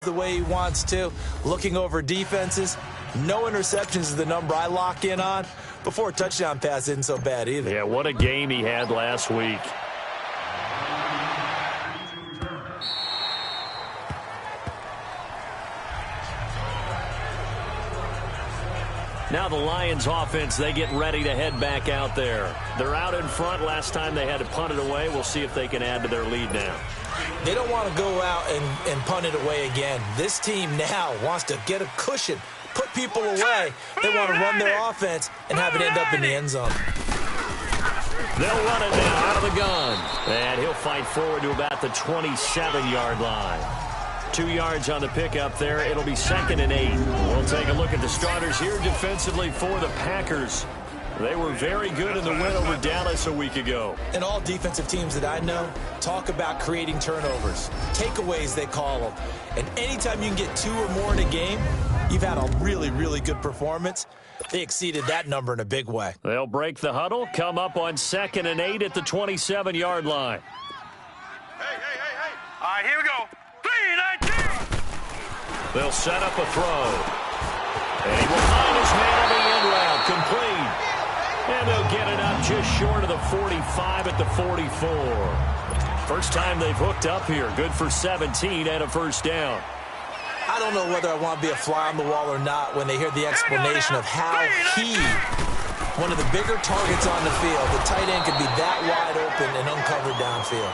the way he wants to, looking over defenses. No interceptions is the number I lock in on. Before a touchdown pass isn't so bad either. Yeah, what a game he had last week. Now the Lions offense, they get ready to head back out there. They're out in front. Last time they had to punt it away. We'll see if they can add to their lead now. They don't want to go out and punt it away again. This team now wants to get a cushion, put people away. They want to run their offense and have it end up in the end zone. They'll run it now out of the gun. And he'll fight forward to about the 27-yard line. 2 yards on the pickup there. It'll be 2nd and 8. We'll take a look at the starters here defensively for the Packers. They were very good in the win over Dallas a week ago. And all defensive teams that I know talk about creating turnovers. Takeaways, they call them. And anytime you can get 2 or more in a game, you've had a really, really good performance. They exceeded that number in a big way. They'll break the huddle, come up on 2nd and 8 at the 27-yard line. Hey. All right, here we go. 3-19. They'll set up a throw. And he will find his man on the end route, complete. And they'll get it up just short of the 45 at the 44. First time they've hooked up here. Good for 17 and a first down. I don't know whether I want to be a fly on the wall or not when they hear the explanation of how he, one of the bigger targets on the field, the tight end could be that wide open and uncovered downfield.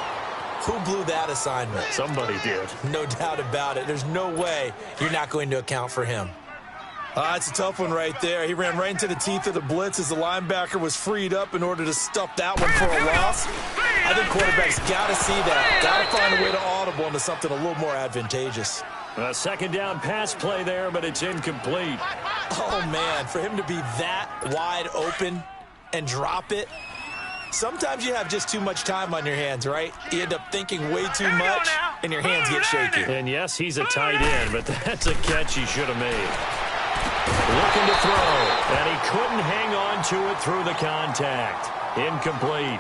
Who blew that assignment? Somebody did. No doubt about it. There's no way you're not going to account for him. It's a tough one right there. He ran right into the teeth of the blitz as the linebacker was freed up in order to stuff that one for a loss. I think quarterbacks got to see that. Got to find a way to audible into something a little more advantageous. A second down pass play there, but it's incomplete. Oh, man, for him to be that wide open and drop it. Sometimes you have just too much time on your hands, right? You end up thinking way too much, and your hands get shaky. And, yes, he's a tight end, but that's a catch he should have made. Looking to throw, and he couldn't hang on to it through the contact. Incomplete.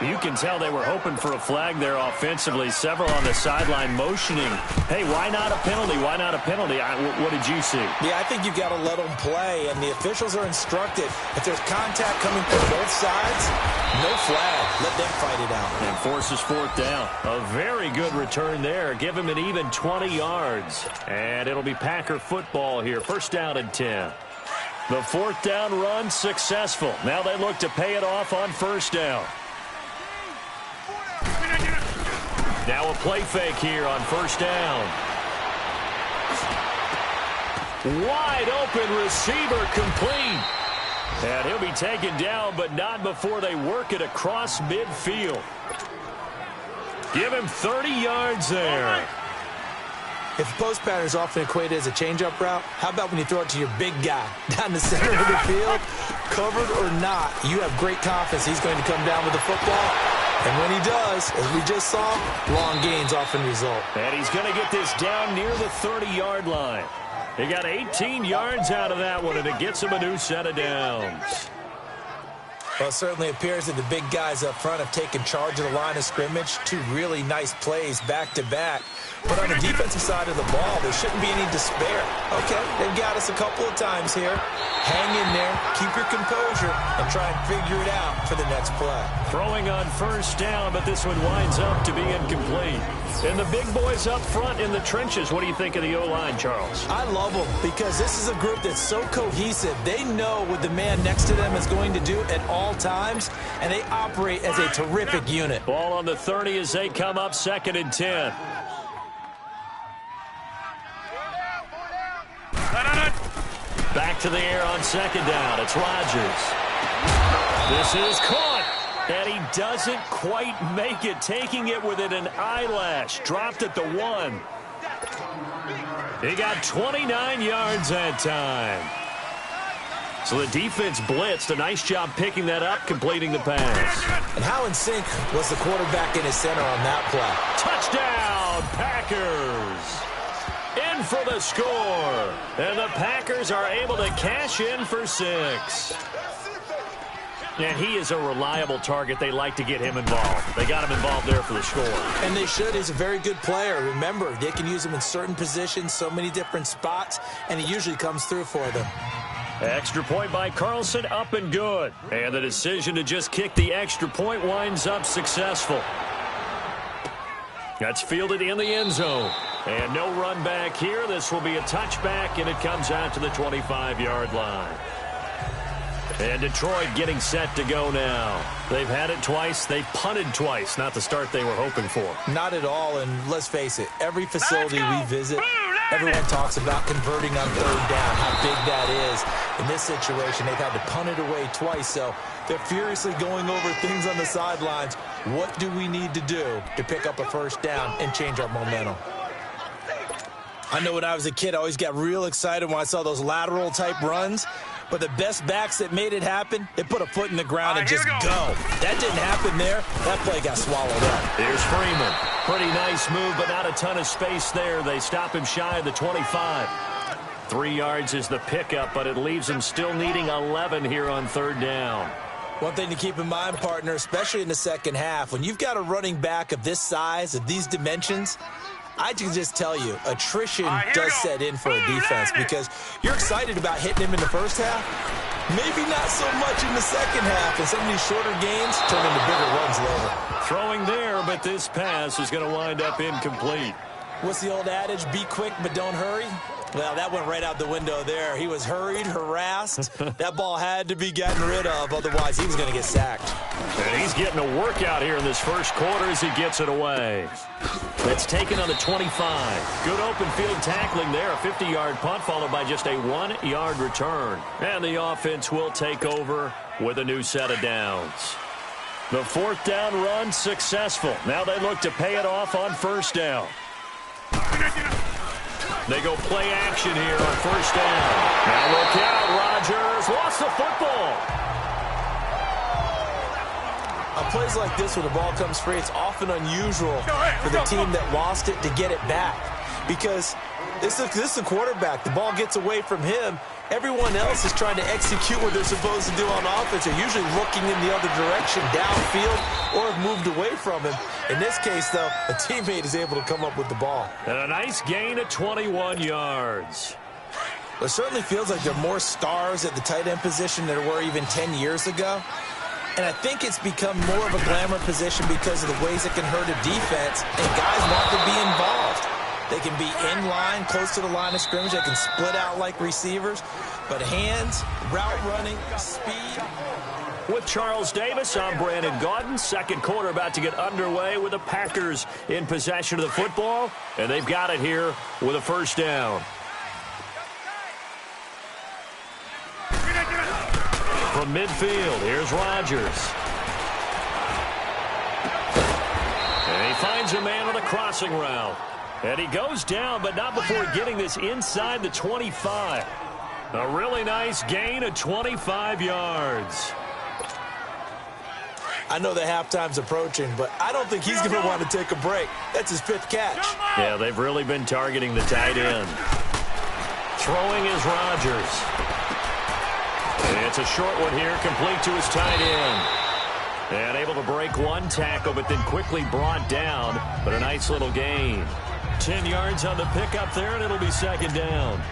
You can tell they were hoping for a flag there offensively. Several on the sideline motioning. Hey, why not a penalty? Why not a penalty? What did you see? Yeah, I think you've got to let them play, and the officials are instructed. If there's contact coming from both sides, no flag. Let them fight it out. And forces 4th down. A very good return there. Give him an even 20 yards. And it'll be Packer football here. 1st down and 10. The 4th down run successful. Now they look to pay it off on 1st down. Now a play fake here on 1st down. Wide open receiver complete. And he'll be taken down, but not before they work it across midfield. Give him 30 yards there. If post pattern is often equated as a change-up route, how about when you throw it to your big guy down the center of the field? Covered or not, you have great confidence he's going to come down with the football. And when he does, as we just saw, long gains often result. And he's going to get this down near the 30-yard line. He got 18 yards out of that one, and it gets him a new set of downs. Well, it certainly appears that the big guys up front have taken charge of the line of scrimmage. 2 really nice plays back-to-back. But on the defensive side of the ball, there shouldn't be any despair. Okay, they've got us a couple of times here. Hang in there, keep your composure, and try and figure it out for the next play. Throwing on 1st down, but this one winds up to be incomplete. And the big boys up front in the trenches, what do you think of the O-line, Charles? I love them because this is a group that's so cohesive. They know what the man next to them is going to do at all times, and they operate as a terrific unit. Ball on the 30 as they come up 2nd and 10. Back to the air on 2nd down. It's Rodgers. This is caught. And he doesn't quite make it. Taking it within an eyelash. Dropped at the 1. He got 29 yards that time. So the defense blitzed. A nice job picking that up, completing the pass. And how in sync was the quarterback in his center on that play? Touchdown, Packers. In for the score. And the Packers are able to cash in for 6. And he is a reliable target. They like to get him involved. They got him involved there for the score. And they should. He's a very good player. Remember, they can use him in certain positions, so many different spots, and he usually comes through for them. Extra point by Carlson, up and good. And the decision to just kick the extra point winds up successful. That's fielded in the end zone. And no run back here. This will be a touchback, and it comes out to the 25-yard line. And Detroit getting set to go now. They've had it twice. They've punted twice. Not the start they were hoping for. Not at all, and let's face it, every facility we visit, everyone talks about converting on third down, how big that is. In this situation, they've had to punt it away twice, so they're furiously going over things on the sidelines. What do we need to do to pick up a first down and change our momentum? I know when I was a kid, I always got real excited when I saw those lateral-type runs. But the best backs that made it happen, they put a foot in the ground and just go. That didn't happen there. That play got swallowed up. Here's Freeman. Pretty nice move, but not a ton of space there. They stop him shy of the 25. 3 yards is the pickup, but it leaves him still needing 11 here on third down. One thing to keep in mind, partner, especially in the second half, when you've got a running back of this size, of these dimensions, I can just tell you, attrition does set in for a defense because you're excited about hitting him in the first half. Maybe not so much in the second half, and some of these shorter gains turn into bigger runs later. Throwing there, but this pass is going to wind up incomplete. What's the old adage? Be quick, but don't hurry. Well, that went right out the window there. He was hurried, harassed. That ball had to be gotten rid of, otherwise he was going to get sacked. And he's getting a workout here in this first quarter as he gets it away. That's taken on the 25. Good open field tackling there. A 50-yard punt followed by just a 1-yard return. And the offense will take over with a new set of downs. The fourth down run successful. Now they look to pay it off on first down. They go play action here on first down. Now look out, Rodgers lost the football. On plays like this, when the ball comes free, it's often unusual for the team that lost it to get it back. Because this is the quarterback. The ball gets away from him. Everyone else is trying to execute what they're supposed to do on offense. They're usually looking in the other direction, downfield, or have moved away from him. In this case, though, a teammate is able to come up with the ball. And a nice gain of 21 yards. It certainly feels like there are more stars at the tight end position than there were even 10 years ago. And I think it's become more of a glamour position because of the ways it can hurt a defense, and guys want to be involved. They can be in line, close to the line of scrimmage. They can split out like receivers. But hands, route running, speed. With Charles Davis, I'm Brandon Gaudin. Second quarter about to get underway with the Packers in possession of the football. And they've got it here with a first down. From midfield, here's Rodgers. And he finds a man on a crossing route. And he goes down, but not before getting this inside the 25. A really nice gain of 25 yards. I know the halftime's approaching, but I don't think he's going to want to take a break. That's his 5th catch. Yeah, they've really been targeting the tight end. Throwing is Rodgers. And it's a short one here, complete to his tight end. And able to break one tackle, but then quickly brought down. But a nice little gain. 10 yards on the pickup there, and it'll be second down.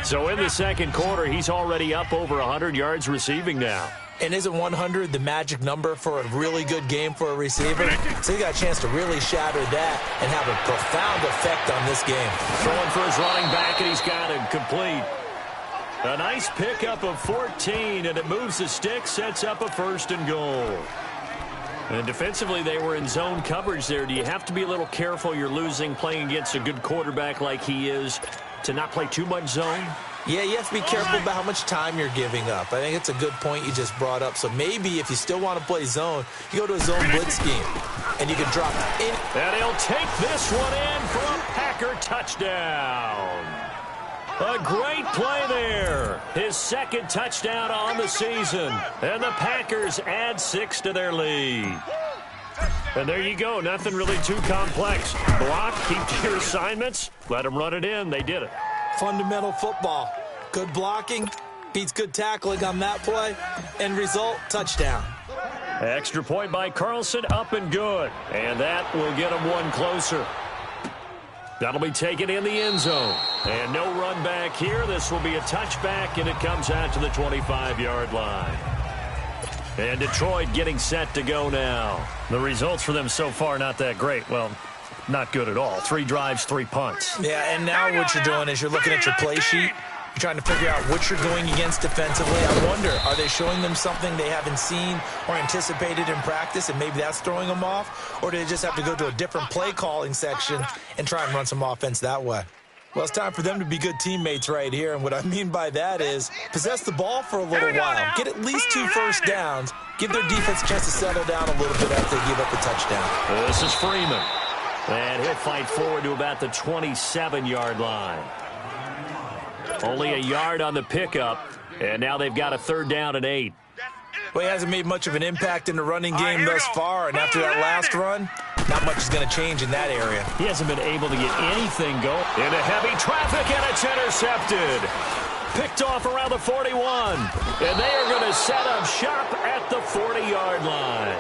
So in the second quarter, he's already up over 100 yards receiving now. And isn't 100 the magic number for a really good game for a receiver? So he got a chance to really shatter that and have a profound effect on this game. Throwing for his running back, and he's got it complete. A nice pickup of 14, and it moves the stick, sets up a 1st and goal. And defensively, they were in zone coverage there. Do you have to be a little careful? You're losing, playing against a good quarterback like he is, to not play too much zone? Yeah, you have to be careful about how much time you're giving up. I think it's a good point you just brought up. So maybe if you still want to play zone, you go to a zone blitz scheme, and you can drop in. And he'll take this one in for a Packer touchdown. A great play there. His 2nd touchdown on the season. And the Packers add 6 to their lead. And there you go. Nothing really too complex. Block, keep to your assignments. Let them run it in. They did it. Fundamental football. Good blocking, Beats good tackling on that play. End result, touchdown. Extra point by Carlson, up and good. And that will get him one closer. That'll be taken in the end zone. And no run back here. This will be a touchback, and it comes out to the 25-yard line. And Detroit getting set to go now. The results for them so far not that great. Well, not good at all. 3 drives, 3 punts. Yeah, and now what you're doing is you're looking at your play sheet. You're trying to figure out what you're going against defensively. I wonder, are they showing them something they haven't seen or anticipated in practice, and maybe that's throwing them off? Or do they just have to go to a different play calling section and try and run some offense that way? Well, it's time for them to be good teammates right here, and what I mean by that is possess the ball for a little while, get at least 2 first downs, give their defense a chance to settle down a little bit after they give up a touchdown. This is Freeman, and he'll fight forward to about the 27-yard line. Only a yard on the pickup, and now they've got a 3rd down and 8. Well, he hasn't made much of an impact in the running game thus far, and after that last run, not much is going to change in that area. He hasn't been able to get anything going. Into heavy traffic, and it's intercepted. Picked off around the 41, and they are going to set up shop at the 40-yard line.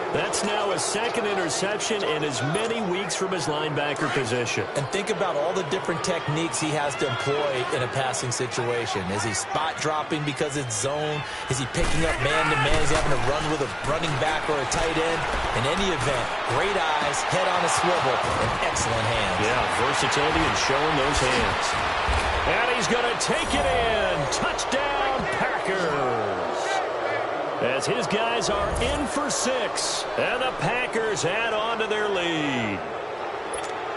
That's now a 2nd interception in as many weeks from his linebacker position. And think about all the different techniques he has to employ in a passing situation. Is he spot dropping because it's zone? Is he picking up man-to-man? Is he having to run with a running back or a tight end? In any event, great eyes, head on a swivel, and excellent hands. Yeah, versatility and showing those hands. And he's going to take it in. Touchdown, Packers. As his guys are in for 6, and the Packers add on to their lead.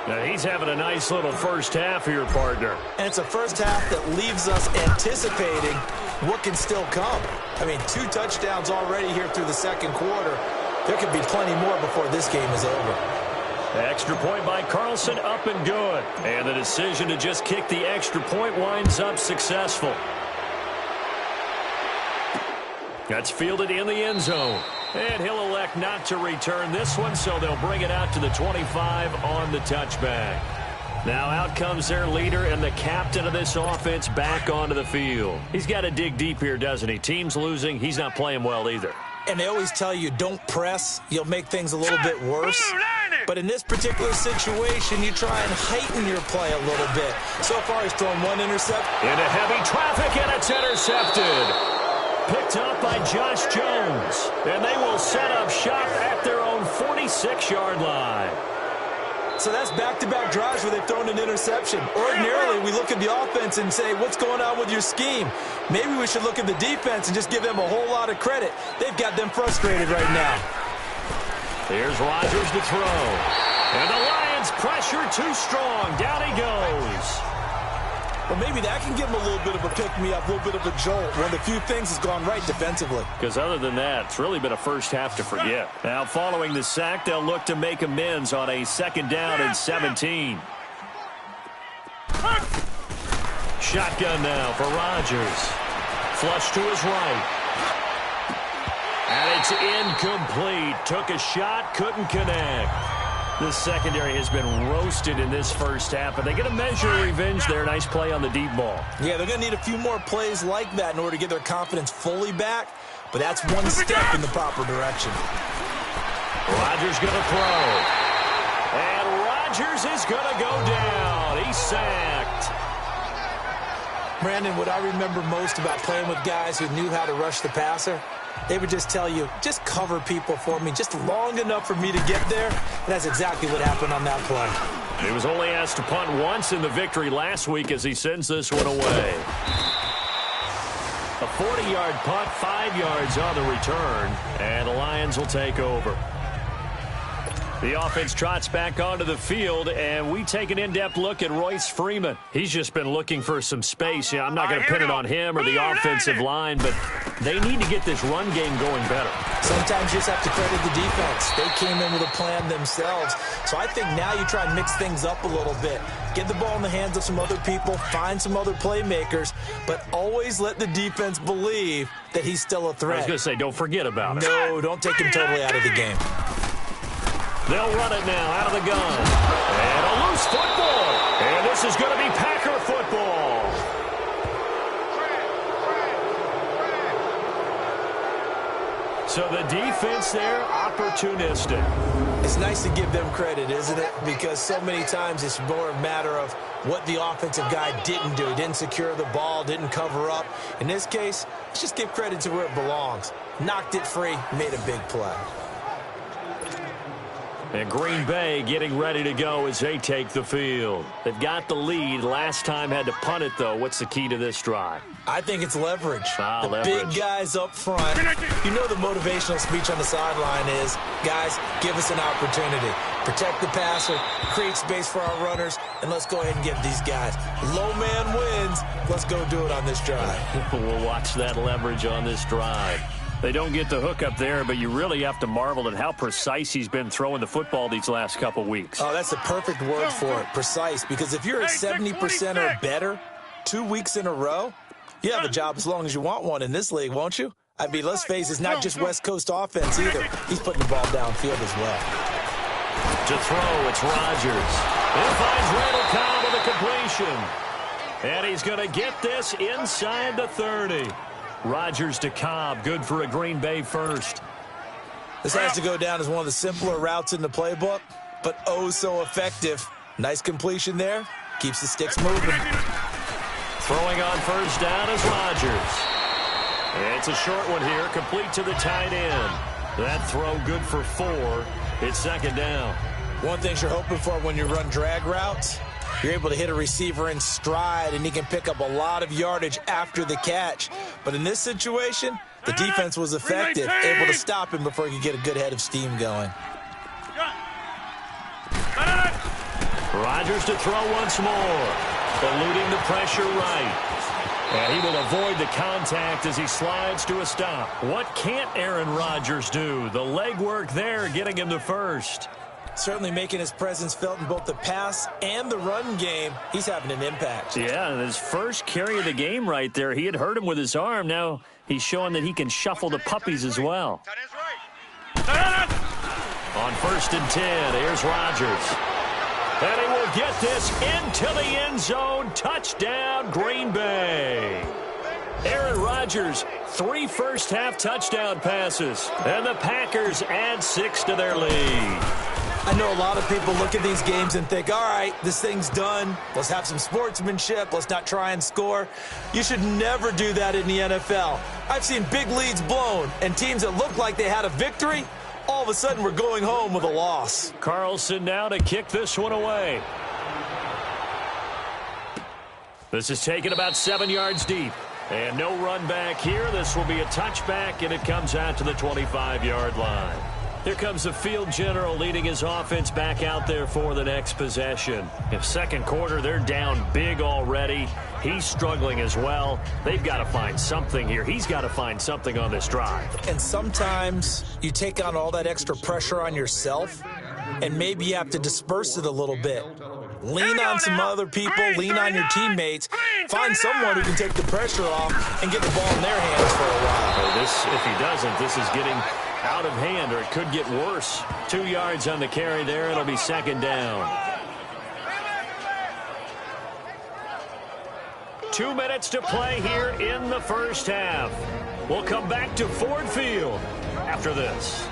Now he's having a nice little first half here, partner. And it's a first half that leaves us anticipating what can still come. I mean, 2 touchdowns already here through the 2nd quarter. There could be plenty more before this game is over. Extra point by Carlson, up and good. And the decision to just kick the extra point winds up successful. That's fielded in the end zone. And he'll elect not to return this one, so they'll bring it out to the 25 on the touchback. Now out comes their leader and the captain of this offense back onto the field. He's got to dig deep here, doesn't he? Team's losing. He's not playing well either. And they always tell you, don't press. You'll make things a little bit worse. But in this particular situation, you try and heighten your play a little bit. So far, he's thrown 1 interception. Into heavy traffic, and it's intercepted. Picked up by Josh Jones. And they will set up shop at their own 46-yard line. So that's back-to-back drives where they've thrown an interception. Ordinarily, we look at the offense and say, what's going on with your scheme? Maybe we should look at the defense and just give them a whole lot of credit. They've got them frustrated right now. Here's Rodgers to throw. And the Lions pressure too strong. Down he goes. Well, maybe that can give them a little bit of a pick-me-up, a little bit of a jolt. One of the few things has gone right defensively. Because other than that, it's really been a first half to forget. Now, following the sack, they'll look to make amends on a 2nd down and 17. Shotgun now for Rodgers. Flush to his right. And it's incomplete. Took a shot, couldn't connect. This secondary has been roasted in this first half, but they get a measure of revenge there. Nice play on the deep ball. Yeah, they're going to need a few more plays like that in order to get their confidence fully back, but that's one step in the proper direction. Rodgers going to throw. And Rodgers is going to go down. He's sacked. Brandon, what I remember most about playing with guys who knew how to rush the passer, they would just tell you, just cover people for me, just long enough for me to get there. And that's exactly what happened on that play. He was only asked to punt once in the victory last week as he sends this one away. A 40-yard punt, 5 yards on the return, and the Lions will take over. The offense trots back onto the field, and we take an in-depth look at Royce Freeman. He's just been looking for some space. Yeah, I'm not going to pin it on him or the offensive line, but they need to get this run game going better. Sometimes you just have to credit the defense. They came in with a plan themselves. So I think now you try and mix things up a little bit. Get the ball in the hands of some other people, find some other playmakers, but always let the defense believe that he's still a threat. I was going to say, don't forget about it. No, don't take him totally out of the game. They'll run it now out of the gun. And a loose football. And this is going to be Packer football. So the defense there, opportunistic. It's nice to give them credit, isn't it? Because so many times it's more a matter of what the offensive guy didn't do. He didn't secure the ball, didn't cover up. In this case, let's just give credit to where it belongs. Knocked it free, made a big play. And Green Bay getting ready to go as they take the field. They've got the lead. Last time had to punt it, though. What's the key to this drive? I think it's leverage. Leverage. Big guys up front. You know the motivational speech on the sideline is, guys, give us an opportunity. Protect the passer, create space for our runners, and let's go ahead and get these guys. Low man wins. Let's go do it on this drive. We'll watch that leverage on this drive. They don't get the hook up there, but you really have to marvel at how precise he's been throwing the football these last couple weeks. Oh, that's the perfect word for it, precise. Because if you're at 70% or better 2 weeks in a row, you have a job as long as you want one in this league, won't you? I mean, let's face it, it's not just West Coast offense either. He's putting the ball downfield as well. To throw, it's Rodgers. It finds Randall Cobb with a completion. And he's going to get this inside the 30. Rodgers to Cobb, good for a Green Bay first. This has to go down as one of the simpler routes in the playbook, but oh so effective. Nice completion there. Keeps the sticks moving. Throwing on first down is Rodgers. It's a short one here, complete to the tight end. That throw good for 4. It's second down. One thing you're hoping for when you run drag routes, you're able to hit a receiver in stride, and he can pick up a lot of yardage after the catch. But in this situation, the defense was effective, able to stop him before he could get a good head of steam going. Rodgers to throw once more, eluding the pressure right. And he will avoid the contact as he slides to a stop. What can't Aaron Rodgers do? The legwork there getting him to first. Certainly making his presence felt in both the pass and the run game. He's having an impact. Yeah, and his first carry of the game right there, he had hurt him with his arm. Now he's showing that he can shuffle the puppies as well. On first and 10, here's Rodgers. And he will get this into the end zone. Touchdown, Green Bay. Aaron Rodgers, 3 first-half touchdown passes. And the Packers add 6 to their lead. I know a lot of people look at these games and think, all right, this thing's done. Let's have some sportsmanship. Let's not try and score. You should never do that in the NFL. I've seen big leads blown, and teams that look like they had a victory, all of a sudden we're going home with a loss. Carlson now to kick this one away. This is taken about 7 yards deep. And no run back here. This will be a touchback, and it comes out to the 25-yard line. Here comes the field general leading his offense back out there for the next possession. In second quarter, they're down big already. He's struggling as well. They've got to find something here. He's got to find something on this drive. And sometimes you take on all that extra pressure on yourself, and maybe you have to disperse it a little bit. Lean on some other people, lean on your teammates, find someone who can take the pressure off and get the ball in their hands for a while. If he doesn't, this is getting out of hand, or it could get worse. 2 yards on the carry there. It'll be second down. 2 minutes to play here in the first half. We'll come back to Ford Field after this.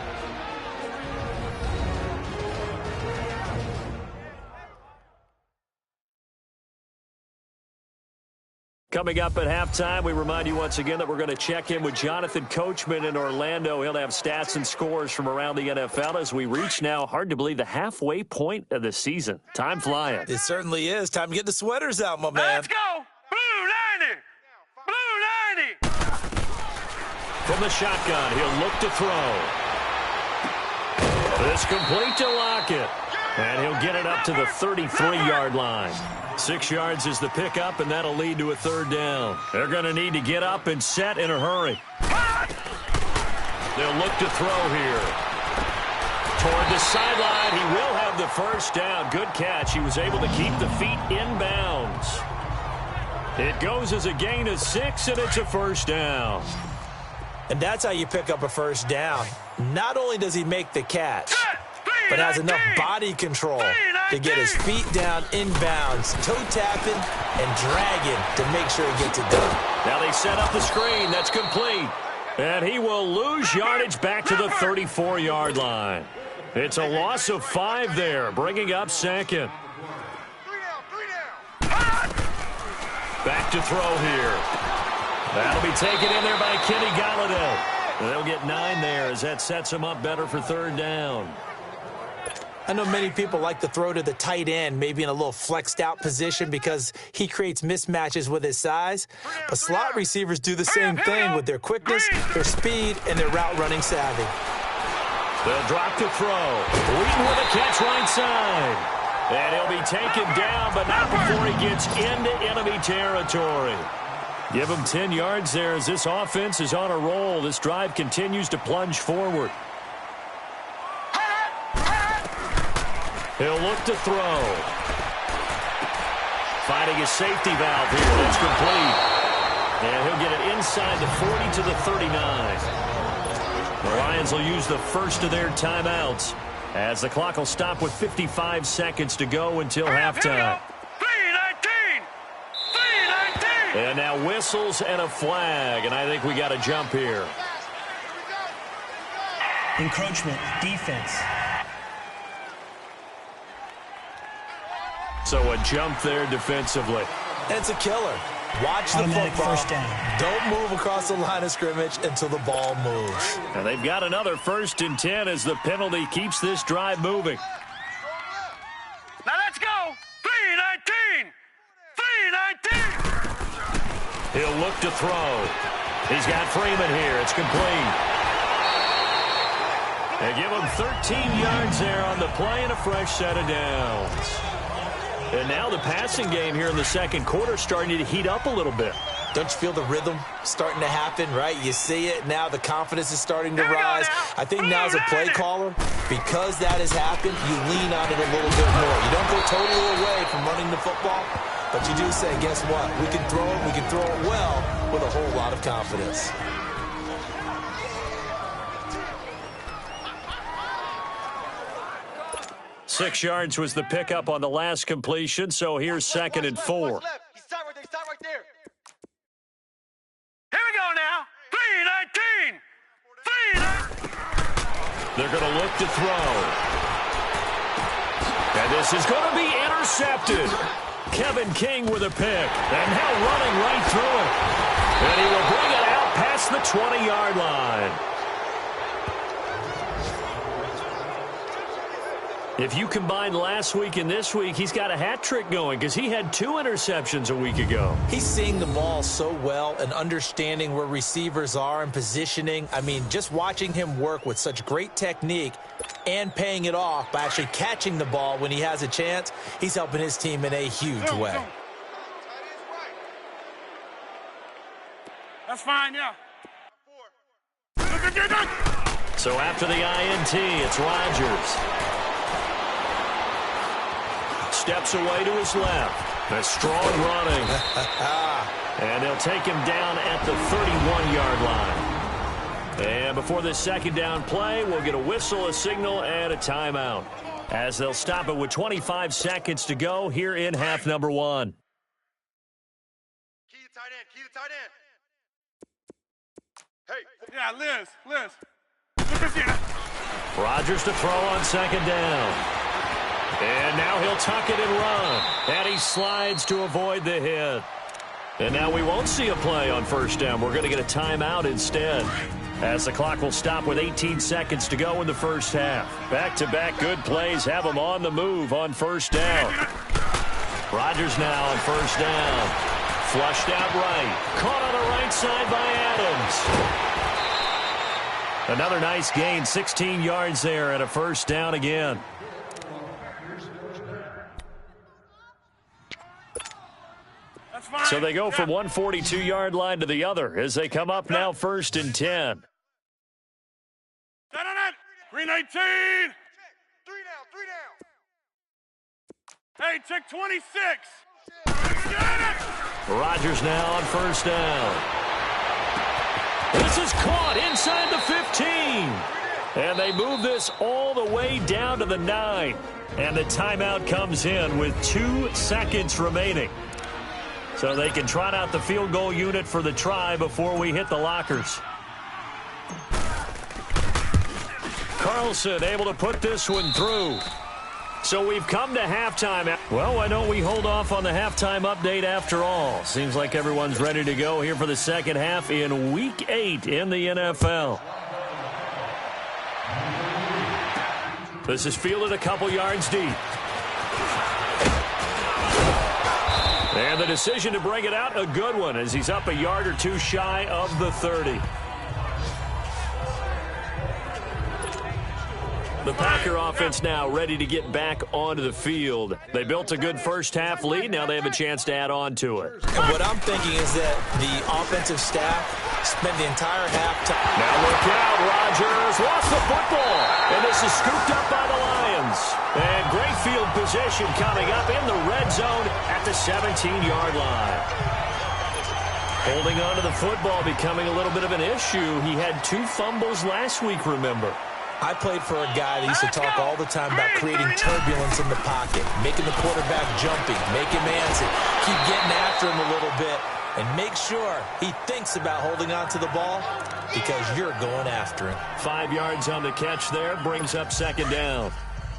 Coming up at halftime, we remind you once again that we're going to check in with Jonathan Coachman in Orlando. He'll have stats and scores from around the NFL as we reach now, hard to believe, the halfway point of the season. Time flying. It certainly is. Time to get the sweaters out, my man. Let's go! Blue 90! Blue 90! From the shotgun, he'll look to throw. This complete to Lockett. And he'll get it up to the 33-yard line. 6 yards is the pickup, and that'll lead to a third down. They're going to need to get up and set in a hurry. They'll look to throw here. Toward the sideline, he will have the first down. Good catch. He was able to keep the feet in bounds. It goes as a gain of 6, and it's a first down. And that's how you pick up a first down. Not only does he make the catch, but has enough body control to get his feet down inbounds, toe-tapping and dragging to make sure he gets it done. Now they set up the screen. That's complete. And he will lose yardage back to the 34-yard line. It's a loss of 5 there, bringing up second. Back to throw here. That'll be taken in there by Kenny Golladay. They'll get 9 there as that sets him up better for third down. I know many people like to throw to the tight end, maybe in a little flexed out position because he creates mismatches with his size. But slot receivers do the same thing with their quickness, their speed, and their route running savvy. They'll drop to throw. Wheaton with a catch right side. And he'll be taken down, but not before he gets into enemy territory. Give him 10 yards there as this offense is on a roll. This drive continues to plunge forward. He'll look to throw. Finding his safety valve here. That's complete. And he'll get it inside the 40 to the 39. The Lions will use the first of their timeouts as the clock will stop with 55 seconds to go until halftime. 3:19! 3:19! And now whistles and a flag, and I think we got a jump here. Encroachment, defense. So a jump there defensively. It's a killer. Watch the Automatic football. first down. Don't move across the line of scrimmage until the ball moves. And they've got another 1st and 10 as the penalty keeps this drive moving. Now let's go! 3:19! 3:19! He'll look to throw. He's got Freeman here. It's complete. They give him 13 yards there on the play and a fresh set of downs. And now the passing game here in the second quarter starting to heat up a little bit. Don't you feel the rhythm starting to happen, right? You see it now. The confidence is starting to rise. I think now as a play caller, because that has happened, you lean on it a little bit more. You don't go totally away from running the football, but you do say, guess what? We can throw it. We can throw it well with a whole lot of confidence. Six yards was the pickup on the last completion, so here's 2nd and 4. Stop right there. Here we go now. 3:19. They're going to look to throw. And this is going to be intercepted. Kevin King with a pick. And now running right through it. And he will bring it out past the 20-yard line. If you combine last week and this week, he's got a hat trick going because he had 2 interceptions a week ago. He's seeing the ball so well and understanding where receivers are and positioning. I mean, just watching him work with such great technique and paying it off by actually catching the ball when he has a chance, he's helping his team in a huge way. That's fine, yeah. So after the INT, it's Rodgers. Steps away to his left. A strong running. And they'll take him down at the 31-yard line. And before this second down play, we'll get a whistle, a signal, and a timeout. As they'll stop it with 25 seconds to go here in half number 1. Key to tight end. Hey. Yeah, Liz. Look at you. Rodgers to throw on second down. And now he'll tuck it and run. And he slides to avoid the hit. And now we won't see a play on first down. We're going to get a timeout instead. As the clock will stop with 18 seconds to go in the first half. Back-to-back good plays have them on the move on first down. Rodgers now on first down. Flushed out right. Caught on the right side by Adams. Another nice gain, 16 yards there and a first down again. So they go from one 42-yard line to the other as they come up now 1st and 10. 319. 3 down. Hey, check 26. Rodgers now on first down. This is caught inside the 15. And they move this all the way down to the 9. And the timeout comes in with 2 seconds remaining. So they can trot out the field goal unit for the try before we hit the lockers. Carlson able to put this one through. So we've come to halftime. Well, why don't we hold off on the halftime update after all? Seems like everyone's ready to go here for the second half in Week 8 in the NFL. This is fielded a couple yards deep. And the decision to bring it out, a good one, as he's up a yard or two shy of the 30. The Packer offense now ready to get back onto the field. They built a good first-half lead. Now they have a chance to add on to it. And what I'm thinking is that the offensive staff spent the entire halftime. Now look out. Rodgers lost the football. And this is scooped up by the Lions. And great field position coming up in the red zone at the 17-yard line. Holding on to the football becoming a little bit of an issue. He had 2 fumbles last week, remember. I played for a guy that used to talk all the time about creating turbulence in the pocket, making the quarterback jumpy, make him antsy, keep getting after him a little bit, and make sure he thinks about holding on to the ball because you're going after him. 5 yards on the catch there, brings up second down.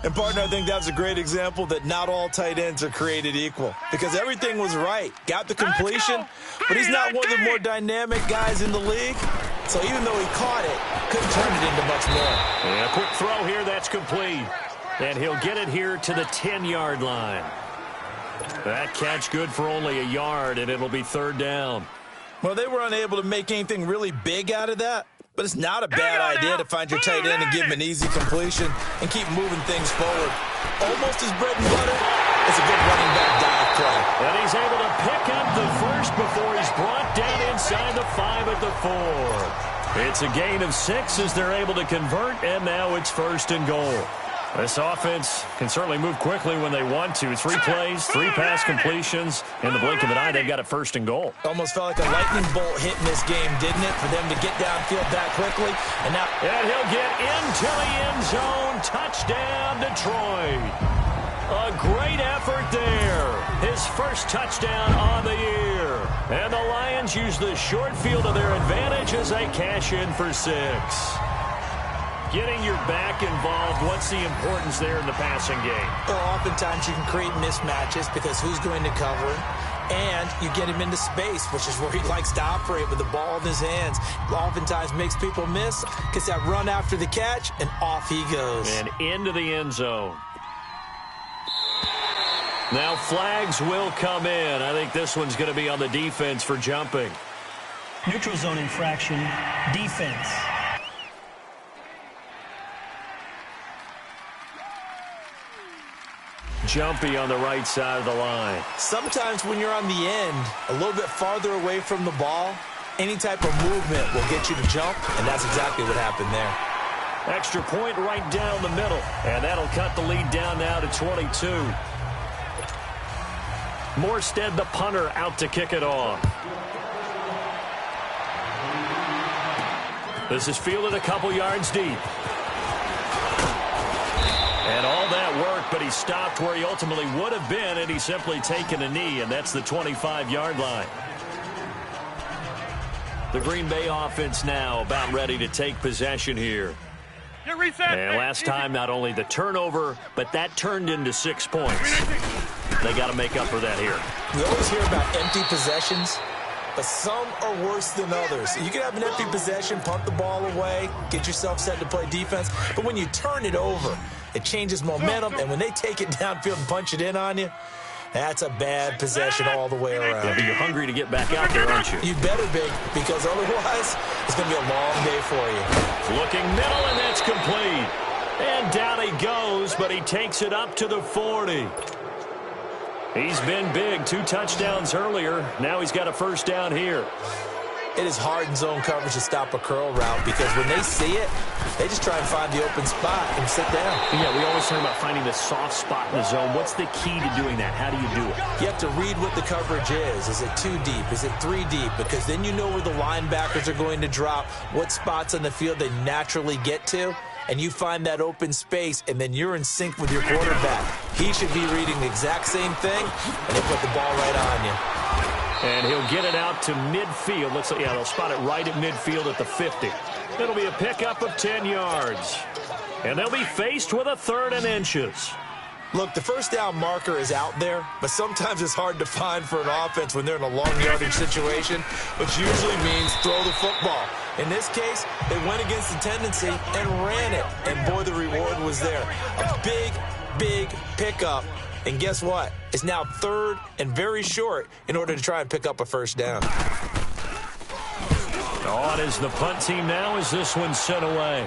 And, partner, I think that's a great example that not all tight ends are created equal because everything was right. Got the completion, but he's not one of the more dynamic guys in the league. So even though he caught it, couldn't turn it into much more. And a quick throw here, that's complete. And he'll get it here to the 10-yard line. That catch good for only a yard, and it'll be third down. Well, they were unable to make anything really big out of that. But it's not a bad idea to find your tight end and give him an easy completion and keep moving things forward. Almost his bread and butter. It's a good running back dive play. And he's able to pick up the first before he's brought down inside the 5 at the 4. It's a gain of 6 as they're able to convert, and now it's first and goal. This offense can certainly move quickly when they want to. 3 plays, 3 pass completions. In the blink of an eye, they've got it first and goal. Almost felt like a lightning bolt hit in this game, didn't it, for them to get downfield that quickly? And he'll get into the end zone. Touchdown, Detroit. A great effort there. His first touchdown on the year. And the Lions use the short field to their advantage as they cash in for 6. Getting your back involved, what's the importance there in the passing game? Well, oftentimes you can create mismatches because who's going to cover him, and you get him into space, which is where he likes to operate with the ball in his hands. Oftentimes makes people miss, gets that run after the catch, and off he goes. And into the end zone. Now flags will come in. I think this one's going to be on the defense for jumping. Neutral zone infraction, defense. Jumpy on the right side of the line. Sometimes when you're on the end, a little bit farther away from the ball, any type of movement will get you to jump, and that's exactly what happened there. Extra point right down the middle, and that'll cut the lead down now to 22. Morstead, the punter, out to kick it off. This is fielded a couple yards deep. And all that work, but he stopped where he ultimately would have been, and he's simply taken a knee, and that's the 25-yard line. The Green Bay offense now about ready to take possession here. And last time, not only the turnover, but that turned into 6 points. They got to make up for that here. We always hear about empty possessions, but some are worse than others. You can have an empty possession, punt the ball away, get yourself set to play defense, but when you turn it over, it changes momentum, and when they take it downfield and punch it in on you, that's a bad possession all the way around. Yeah, but you're hungry to get back out there, aren't you? You better be, because otherwise it's going to be a long day for you. Looking middle, and that's complete. And down he goes, but he takes it up to the 40. He's been big, 2 touchdowns earlier. Now he's got a first down here. It is hard in zone coverage to stop a curl route because when they see it, they just try and find the open spot and sit down. Yeah, we always talk about finding the soft spot in the zone. What's the key to doing that? How do you do it? You have to read what the coverage is. Is it 2 deep? Is it 3 deep? Because then you know where the linebackers are going to drop, what spots on the field they naturally get to, and you find that open space, and then you're in sync with your quarterback. He should be reading the exact same thing, and they put the ball right on you. And he'll get it out to midfield. Looks like, yeah, they'll spot it right at midfield at the 50. It'll be a pickup of 10 yards. And they'll be faced with a 3rd and inches. Look, the first down marker is out there, but sometimes it's hard to find for an offense when they're in a long yardage situation, which usually means throw the football. In this case, they went against the tendency and ran it, and boy, the reward was there. A big, big pickup, and guess what? It's now 3rd and very short in order to try and pick up a first down. On is the punt team now as this one's sent away.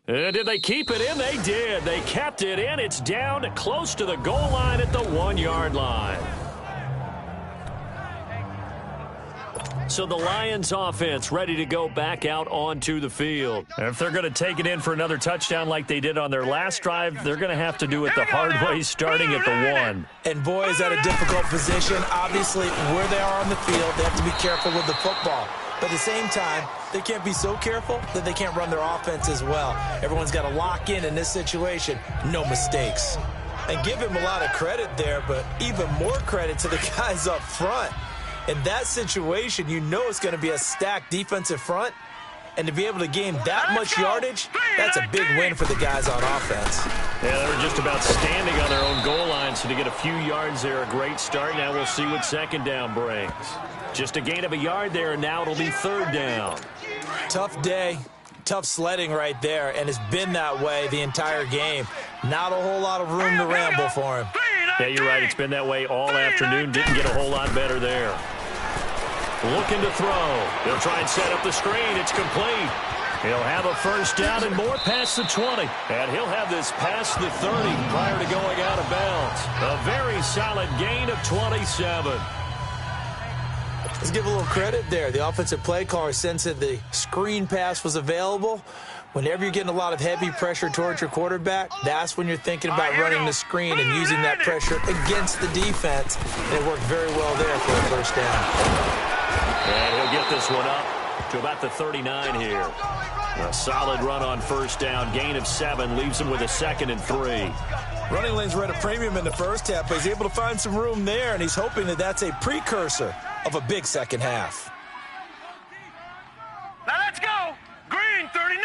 Did they keep it in? They did. They kept it in. It's down close to the goal line at the 1-yard line. So the Lions offense ready to go back out onto the field. And if they're going to take it in for another touchdown like they did on their last drive, they're going to have to do it the hard way starting at the 1. And boy, is that a difficult position. Obviously, where they are on the field, they have to be careful with the football. But at the same time, they can't be so careful that they can't run their offense as well. Everyone's got to lock in this situation. No mistakes. And give him a lot of credit there, but even more credit to the guys up front. In that situation, you know it's going to be a stacked defensive front. And to be able to gain that much yardage, that's a big win for the guys on offense. Yeah, they were just about standing on their own goal line, so to get a few yards there, a great start. Now we'll see what second down brings. Just a gain of a yard there, and now it'll be 3rd down. Tough day, tough sledding right there, and it's been that way the entire game. Not a whole lot of room to ramble for him. Yeah, you're right. It's been that way all afternoon. Didn't get a whole lot better there. Looking to throw. He'll try and set up the screen. It's complete. He'll have a first down and more past the 20. And he'll have this past the 30 prior to going out of bounds. A very solid gain of 27. Let's give a little credit there. The offensive play caller sensed that the screen pass was available. Whenever you're getting a lot of heavy pressure towards your quarterback, that's when you're thinking about running the screen and using that pressure against the defense. And it worked very well there for a first down. And he'll get this one up to about the 39 here. A solid run on first down. Gain of 7 leaves him with a 2nd and 3. Running lanes were at a premium in the first half, but he's able to find some room there, and he's hoping that that's a precursor of a big second half. Now let's go. Green 39.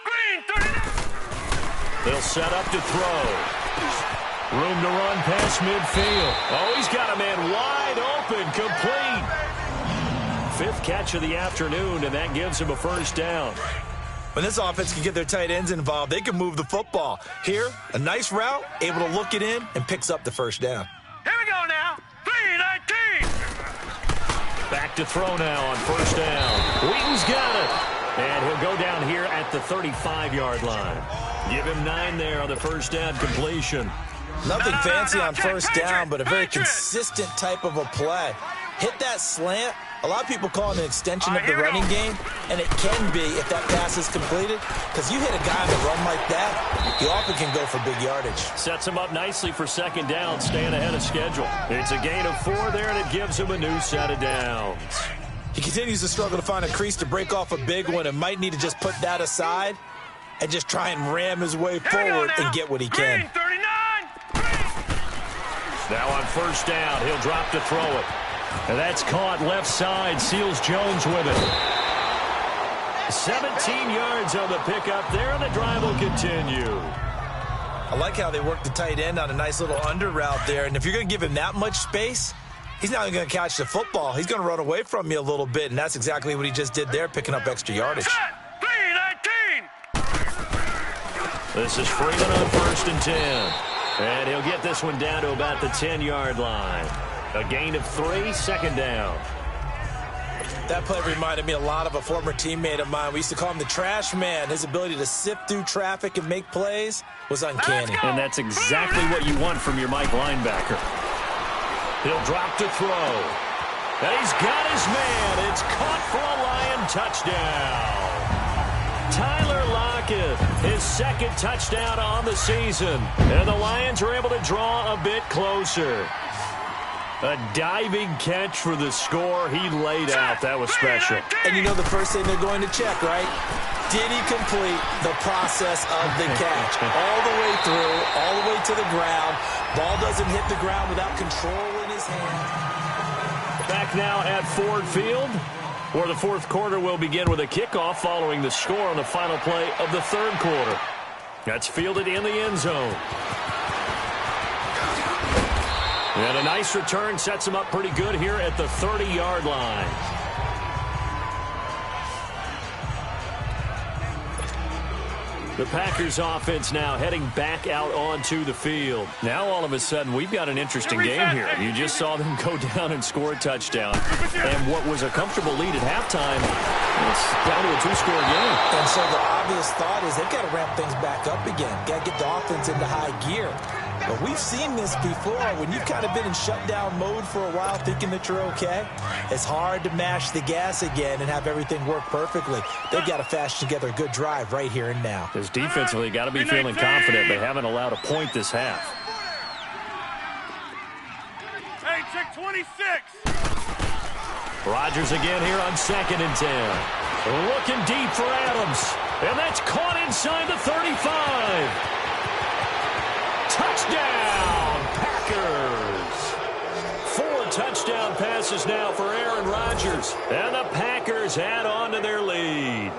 Green 39. They'll set up to throw. Room to run past midfield. Oh, he's got a man wide open, complete. 5th catch of the afternoon, and that gives him a first down. When this offense can get their tight ends involved, they can move the football. Here, a nice route, able to look it in, and picks up the first down. Here we go now. 3-19. Back to throw now on first down. Wheaton's got it. And he'll go down here at the 35-yard line. Give him 9 there on the first down completion. Nothing fancy on first down, but a very consistent type of a play. Hit that slant. A lot of people call it an extension of the running game, and it can be if that pass is completed, because you hit a guy on the run like that, you often can go for big yardage. Sets him up nicely for second down, staying ahead of schedule. It's a gain of 4 there, and it gives him a new set of downs. He continues to struggle to find a crease to break off a big one and might need to just put that aside and just try and ram his way forward and get what he can. Now on first down, he'll drop to throw it. And that's caught left side. Seals Jones with it. 17 yards on the pickup there, and the drive will continue. I like how they work the tight end on a nice little under route there. And if you're going to give him that much space, he's not going to catch the football. He's going to run away from you a little bit, and that's exactly what he just did there, picking up extra yardage. 3-19. This is Freeman on first and 10. And he'll get this one down to about the 10-yard line. A gain of 3, second down. That play reminded me a lot of a former teammate of mine. We used to call him the trash man. His ability to sift through traffic and make plays was uncanny. And that's exactly what you want from your Mike linebacker. He'll drop to throw. And he's got his man. It's caught for a Lion touchdown. Tyler Lockett, his second touchdown on the season. And the Lions are able to draw a bit closer. A diving catch for the score. He laid out. That was special. And you know the first thing they're going to check, right? Did he complete the process of the catch? All the way through, all the way to the ground. Ball doesn't hit the ground without control in his hand. Back now at Ford Field. Or the fourth quarter will begin with a kickoff following the score on the final play of the third quarter. That's fielded in the end zone. And a nice return sets him up pretty good here at the 30-yard line. The Packers offense now heading back out onto the field. Now all of a sudden we've got an interesting game here. You just saw them go down and score a touchdown. And what was a comfortable lead at halftime, it's down to a two-score game. And so the obvious thought is they've got to ramp things back up again. Got to get the offense into high gear. But we've seen this before. When you've kind of been in shutdown mode for a while thinking that you're okay, it's hard to mash the gas again and have everything work perfectly. They've got to fashion together a good drive right here and now. Because defensively, got to be feeling confident. They haven't allowed a point this half. Hey, check 26. Rodgers again here on 2nd and 10. Looking deep for Adams. And that's caught inside the 35. Touchdown, Packers. 4 touchdown passes now for Aaron Rodgers. And the Packers add on to their lead.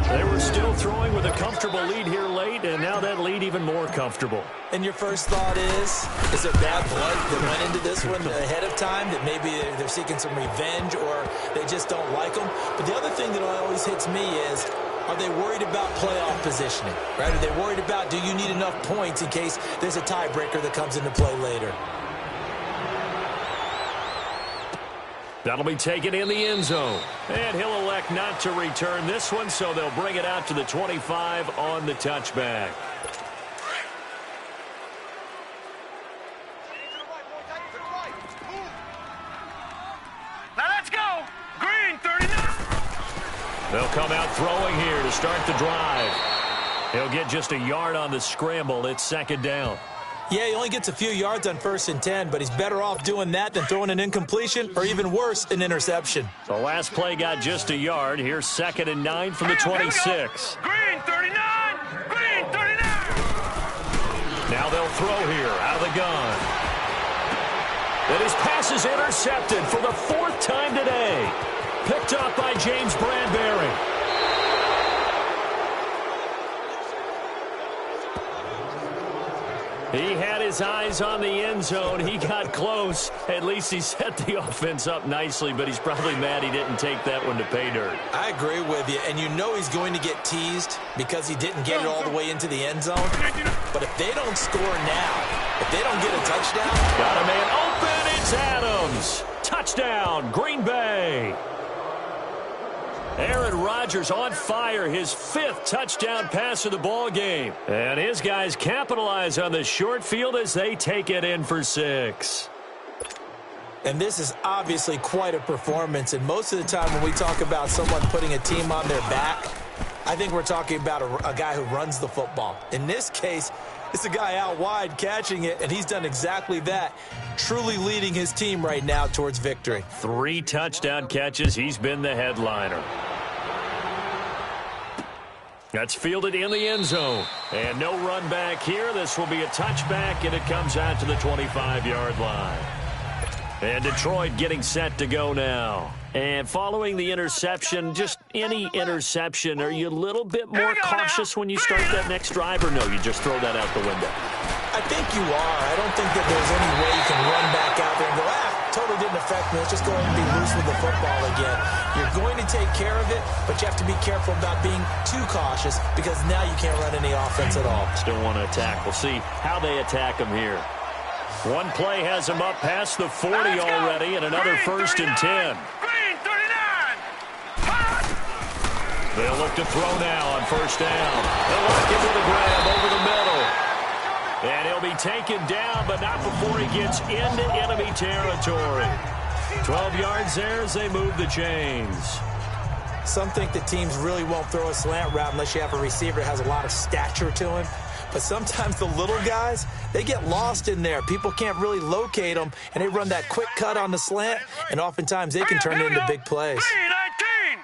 They were still throwing with a comfortable lead here late, and now that lead even more comfortable. And your first thought is it bad blood that went into this one ahead of time, that maybe they're seeking some revenge or they just don't like them? But the other thing that always hits me is, are they worried about playoff positioning, right? Are they worried about, do you need enough points in case there's a tiebreaker that comes into play later? That'll be taken in the end zone. And he'll elect not to return this one, so they'll bring it out to the 25 on the touchback. Now let's go. Green, 39. They'll come out throwing here to start the drive. He'll get just a yard on the scramble. It's 2nd down. Yeah, he only gets a few yards on 1st and 10, but he's better off doing that than throwing an incompletion or even worse, an interception. The last play got just a yard. Here's 2nd and 9 from the 26. Green, 39. Green, 39. Now they'll throw here out of the gun. And his pass is intercepted for the 4th time today. Picked up by James Bradbury. He had his eyes on the end zone. He got close. At least he set the offense up nicely, but he's probably mad he didn't take that one to pay dirt. I agree with you, and you know he's going to get teased because he didn't get it all the way into the end zone. But if they don't score now, if they don't get a touchdown. Got a man open. It's Adams. Touchdown, Green Bay. Aaron Rodgers on fire, his 5th touchdown pass of the ball game. And his guys capitalize on the short field as they take it in for 6. And this is obviously quite a performance. And most of the time when we talk about someone putting a team on their back, I think we're talking about a guy who runs the football. In this case, it's a guy out wide catching it, and he's done exactly that, truly leading his team right now towards victory. 3 touchdown catches. He's been the headliner. That's fielded in the end zone. And no run back here. This will be a touchback, and it comes out to the 25-yard line. And Detroit getting set to go now. And following the interception, just any interception, are you a little bit more cautious when you start that next drive, or no, you just throw that out the window? I think you are. I don't think that there's any way you can run back out there and go, totally didn't affect me. Let's just go ahead and be loose with the football again. You're going to take care of it, but you have to be careful about being too cautious because now you can't run any offense at all. Still want to attack. We'll see how they attack him here. One play has him up past the 40 already, and another 1st and 10. Green, 39. They'll look to throw now on 1st down. They'll lock it with a grab over the middle. And he'll be taken down, but not before he gets into enemy territory. 12 yards there as they move the chains. Some think that teams really won't throw a slant route unless you have a receiver that has a lot of stature to him. But sometimes the little guys, they get lost in there. People can't really locate them, and they run that quick cut on the slant, and oftentimes they can turn it into big plays. 3-19.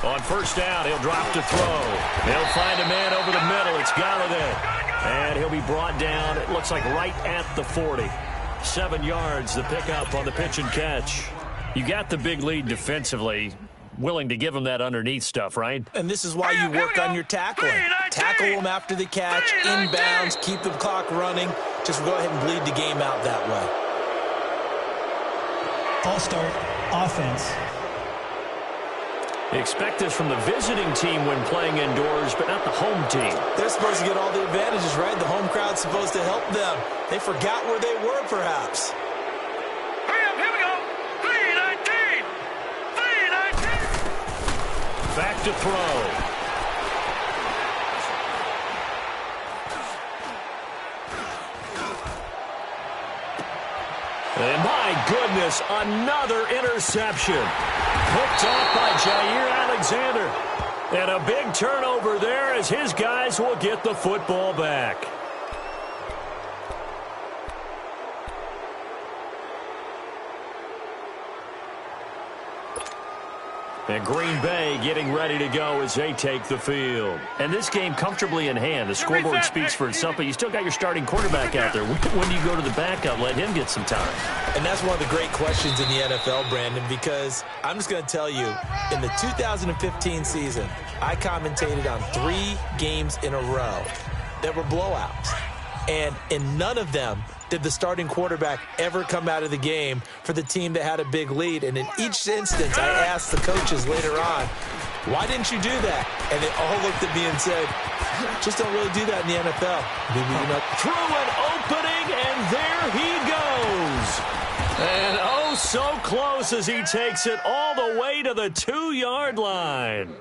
On 1st down, he'll drop to throw. He'll find a man over the middle. It's Galladay. And he'll be brought down, it looks like right at the 40. 7 yards, the pickup on the pitch and catch. You got the big lead defensively. Willing to give them that underneath stuff, right? And this is why you work on your tackling. Tackle them after the catch, inbounds, keep the clock running. Just go ahead and bleed the game out that way. All-start offense. You expect this from the visiting team when playing indoors, but not the home team. They're supposed to get all the advantages, right? The home crowd's supposed to help them. They forgot where they were, perhaps. Here we go. 3-19. 3-19. Back to throw. And my goodness, another interception. Picked off by Jair Alexander. And a big turnover there as his guys will get the football back. And Green Bay getting ready to go as they take the field. And this game comfortably in hand. The scoreboard speaks for itself, but you still got your starting quarterback out there. When do you go to the backup? Let him get some time. And that's one of the great questions in the NFL, Brandon, because I'm just going to tell you, in the 2015 season, I commentated on 3 games in a row that were blowouts. And in none of them did the starting quarterback ever come out of the game for the team that had a big lead. And in each instance, I asked the coaches later on, why didn't you do that? And they all looked at me and said, just don't really do that in the NFL. Through an opening, and there he goes. And oh, so close as he takes it all the way to the 2-yard line.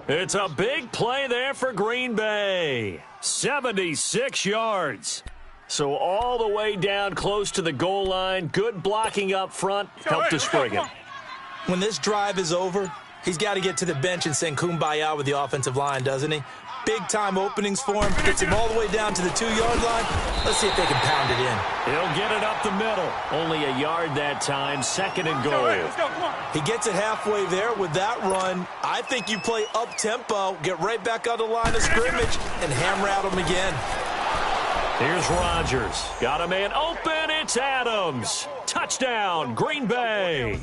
It's a big play there for Green Bay. 76 yards. So all the way down close to the goal line. Good blocking up front. Helped to spring it. When this drive is over, he's got to get to the bench and sing Kumbaya with the offensive line, doesn't he? Big-time openings for him. Gets him all the way down to the 2-yard line. Let's see if they can pound it in. He'll get it up the middle. Only a yard that time. 2nd and goal. He gets it halfway there with that run. I think you play up-tempo, get right back on the line of scrimmage, and hammer at him again. Here's Rodgers. Got a man open. It's Adams. Touchdown, Green Bay.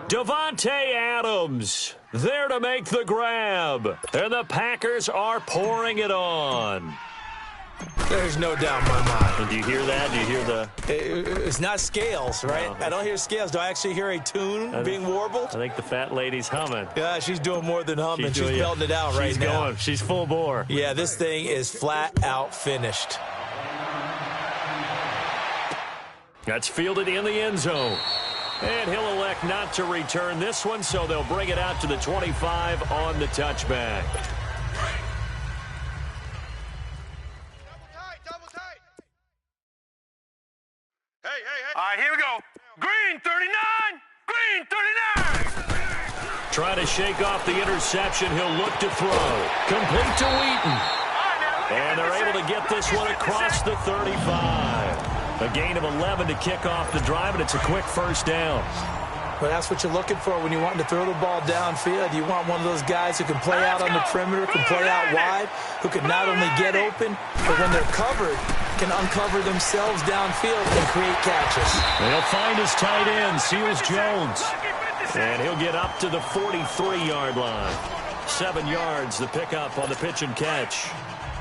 Davante Adams there to make the grab. And the Packers are pouring it on. There's no doubt in my mind. And do you hear that? Do you hear the... It's not scales, right? No. I don't hear scales. Do I actually hear a tune being warbled? I think the fat lady's humming. Yeah, she's doing more than humming. She's belting it out right now. Going. She's full bore. Yeah, this thing is flat out finished. That's fielded in the end zone. And he'll elect not to return this one, so they'll bring it out to the 25 on the touchback. Double tight. Hey. All right, here we go. Green 39. Green 39. Trying to shake off the interception. He'll look to throw. Complete to Wheaton. And they're able to get this one across the 35. A gain of 11 to kick off the drive, and it's a quick first down. Well, that's what you're looking for when you want to throw the ball downfield. You want one of those guys who can play out on the perimeter, can play out wide, who can not only get open, but when they're covered, can uncover themselves downfield and create catches. They'll find his tight end, Seals Jones. And he'll get up to the 43-yard line. 7 yards, the pickup on the pitch and catch.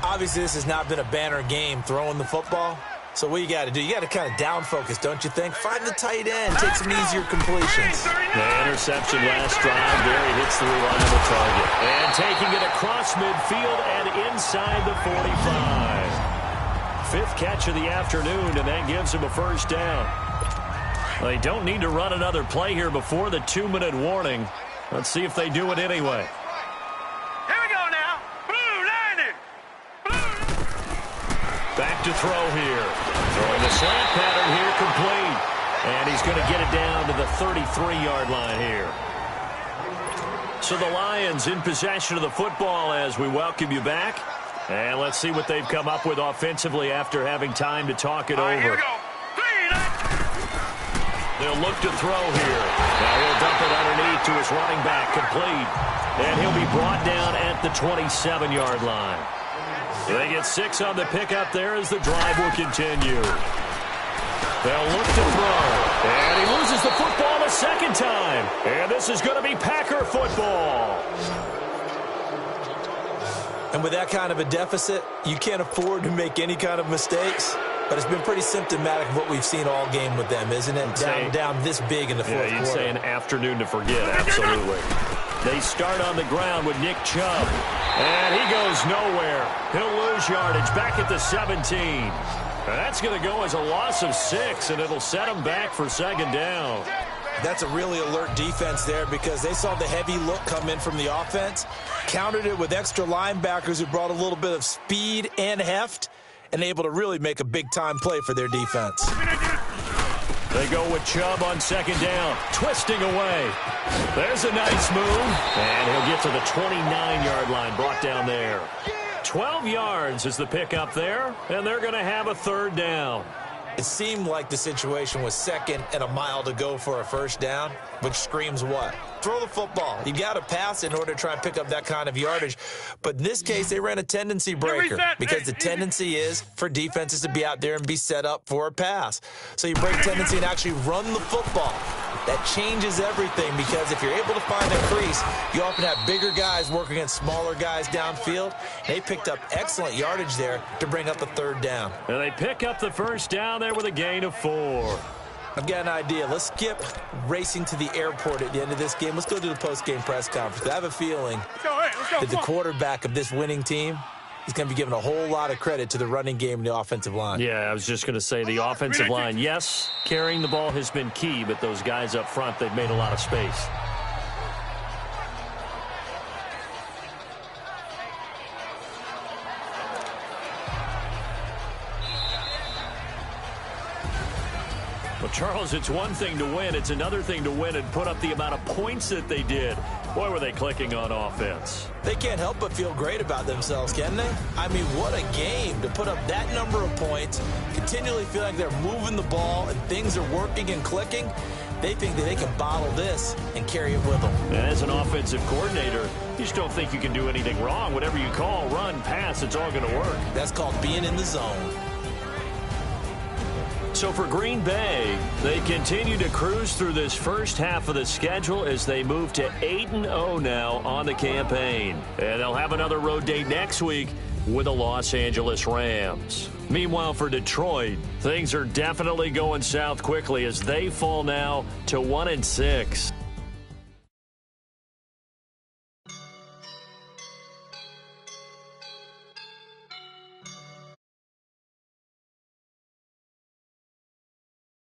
Obviously, this has not been a banner game throwing the football. So what you got to do, you got to kind of down focus, don't you think? Find the tight end, take some easier completions. The interception last drive there, he hits the reliable target. And taking it across midfield and inside the 45. 5th catch of the afternoon, and that gives him a first down. They don't need to run another play here before the 2-minute warning. Let's see if they do it anyway. Here we go now. Blue 90. Back to throw here. Throwing the slant pattern here complete. And he's going to get it down to the 33-yard line here. So the Lions in possession of the football as we welcome you back. And let's see what they've come up with offensively after having time to talk it over. Here we go. They'll look to throw here. Now he'll dump it underneath to his running back, complete. And he'll be brought down at the 27-yard line. They get 6 on the pickup there as the drive will continue. They'll look to throw. And he loses the football a second time. And this is going to be Packer football. And with that kind of a deficit, you can't afford to make any kind of mistakes. But it's been pretty symptomatic of what we've seen all game with them, isn't it? Down this big in the fourth quarter. You'd say an afternoon to forget, absolutely. They start on the ground with Nick Chubb. And he goes nowhere. He'll lose yardage back at the 17. And that's going to go as a loss of 6, and it'll set him back for second down. That's a really alert defense there because they saw the heavy look come in from the offense, countered it with extra linebackers who brought a little bit of speed and heft, and able to really make a big-time play for their defense. They go with Chubb on second down, twisting away. There's a nice move, and he'll get to the 29-yard line, brought down there. 12 yards is the pickup there, and they're going to have a third down. It seemed like the situation was second and a mile to go for a first down, which screams what? Throw the football. You got to pass in order to try and pick up that kind of yardage. But in this case, they ran a tendency breaker because the tendency is for defenses to be out there and be set up for a pass. So you break tendency and actually run the football. That changes everything because if you're able to find a crease, you often have bigger guys working against smaller guys downfield. They picked up excellent yardage there to bring up a third down. And they pick up the first down there with a gain of 4. I've got an idea. Let's skip racing to the airport at the end of this game. Let's go to the post-game press conference. I have a feeling that the quarterback of this winning team is going to be given a whole lot of credit to the running game and the offensive line. Yeah, I was just going to say the offensive line, yes, carrying the ball has been key, but those guys up front, they've made a lot of space. Well, Charles, it's one thing to win. It's another thing to win and put up the amount of points that they did. Boy, were they clicking on offense. They can't help but feel great about themselves, can they? I mean, what a game to put up that number of points, continually feel like they're moving the ball and things are working and clicking. They think that they can bottle this and carry it with them. And as an offensive coordinator, you just don't think you can do anything wrong. Whatever you call, run, pass, it's all going to work. That's called being in the zone. So for Green Bay, they continue to cruise through this first half of the schedule as they move to 8-0 now on the campaign. And they'll have another road date next week with the Los Angeles Rams. Meanwhile, for Detroit, things are definitely going south quickly as they fall now to 1-6.